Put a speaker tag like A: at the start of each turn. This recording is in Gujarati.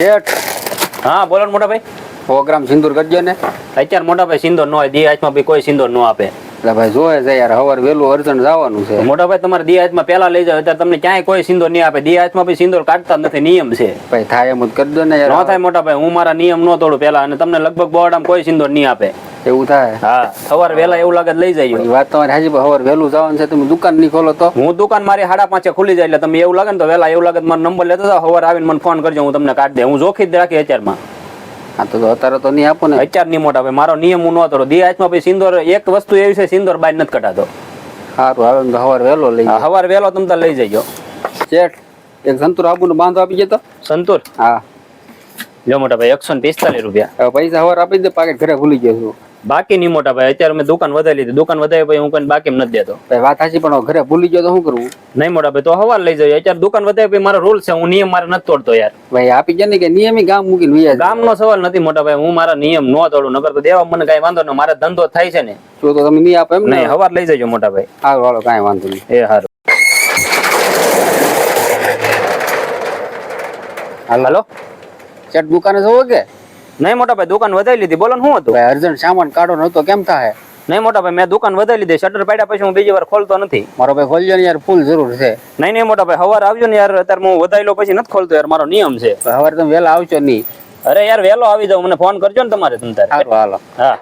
A: હા બોલો ને મોટા ભાઈ.
B: 100 ગ્રામ સિંદૂર કરજો ને.
A: અત્યારે મોટા ભાઈ સિંદૂર નો હોય, દી હાથમાં બી કોઈ સિંદૂર નો આપે.
B: એટલે ભાઈ જોયે છે યાર, હવાર વેલું અર્જન્ટ જવાનું છે.
A: મોટા ભાઈ તમારે દી હાથમાં પેલા લઈ જાવ, અત્યારે તમને ક્યાંય કોઈ સિંદૂર નહીં આપે. દી હાથમાં બી સિંદૂર કાઢતા જ નથી, નિયમ છે.
B: ભાઈ થાય એમ જ કરજો ને યાર.
A: ન થાય મોટા ભાઈ, હું મારા નિયમ નો તોડું પેલા, અને તમને લગભગ બોર્ડમાં કોઈ સિંદૂર નહીં આપે.
B: એવું થાય?
A: હા, સવાર વેલા એવું લાગે લઈ જાય.
B: એ વાત તમારી હાજી, હવાર વેલું જવાનું છે. તમે દુકાન નહીં ખોલો તો?
A: હું દુકાન મારી 5:30 ખુલી જાય, એટલે તમે એવું લાગે ને તો વેલા એવું લાગે મારો નંબર લેતો જાવ, સવાર આવીને મને ફોન કરજો, હું તમને કાઢી દે. હું જોખી જ રાખી અત્યારમાં.
B: હા તો અત્યારે તો નહીં આપો ને.
A: અત્યાર નહીં મોટા ભાઈ, મારો નિયમ હું ન તોડું. દી હાથમાં પછી સિંદૂર એક વસ્તુ એવી છે, સિંદૂર બાય નથી કઢાતો.
B: સારું આવે ને તો હવાર વેલો લઈ જાઓ.
A: સવાર વેલો તમે તો લઈ જજો.
B: શેઠ એક સંતુર આબુ નો બાંધો આપી જતો.
A: સંતૂર
B: હા
A: જો મોટા ભાઈ 145 રૂપિયા.
B: હવે પૈસા હવાર આપી દે, પાકેટ ઘરે ભૂલી ગયો છું.
A: બાકી નહીં મોટા ભાઈ, અત્યારે મેં દુકાન વધારી લીધી. દુકાન વધારી પછી હું કોઈ બાકી નથી દેતો.
B: ભાઈ વાત સાચી, પણ ઘરે ભૂલી ગયો તો શું કરવું?
A: નહીં મોટા ભાઈ, તો હવાર લઈ જજો. અત્યારે દુકાન વધારી પછી મારો રૂલ છે, હું નિયમ મારે નથી તોડતો યાર.
B: ભાઈ આપી જાય ને કે નિયમી ગામ મૂકીને વૈયા જાય.
A: ગામનો સવાલ નથી મોટા ભાઈ, હું મારા નિયમ ન તોડું. નકર તો દેવા મને કઈ વાંધો ન, મારે ધંધો થાય છે ને.
B: જો તો તમે નહીં આપો એમ ને?
A: નહીં, હવાર લઈ જજો મોટા ભાઈ.
B: સારું હાલો, કાંઈ વાંધો નહીં.
A: એ સારું. હાલો
B: શેઠ દુકાને જવો કે?
A: નહીં મોટા ભાઈ, દુકાન વધારી લીધી. બોલો ને શું હતું?
B: ભાઈ અર્જન્ટ સામાન કાઢો નતો કેમ થાય?
A: નહીં મોટા ભાઈ, મેં દુકાન વધારી લીધી. શટર પાડ્યા પછી હું બીજી વાર ખોલતો નથી.
B: મારો ભાઈ ખોલજો ને યાર, ફૂલ જરૂર છે.
A: નહીં મોટા ભાઈ, સવાર આવજો ને યાર. અત્યારે હું વધારી લો પછી નથી ખોલતો યાર, મારો નિયમ છે.
B: સવારે તમે વહેલા આવશો નહીં?
A: અરે યાર, વહેલો આવી જાવ, મને ફોન કરજો ને તમારે.
B: સારું હાલો.
A: હા.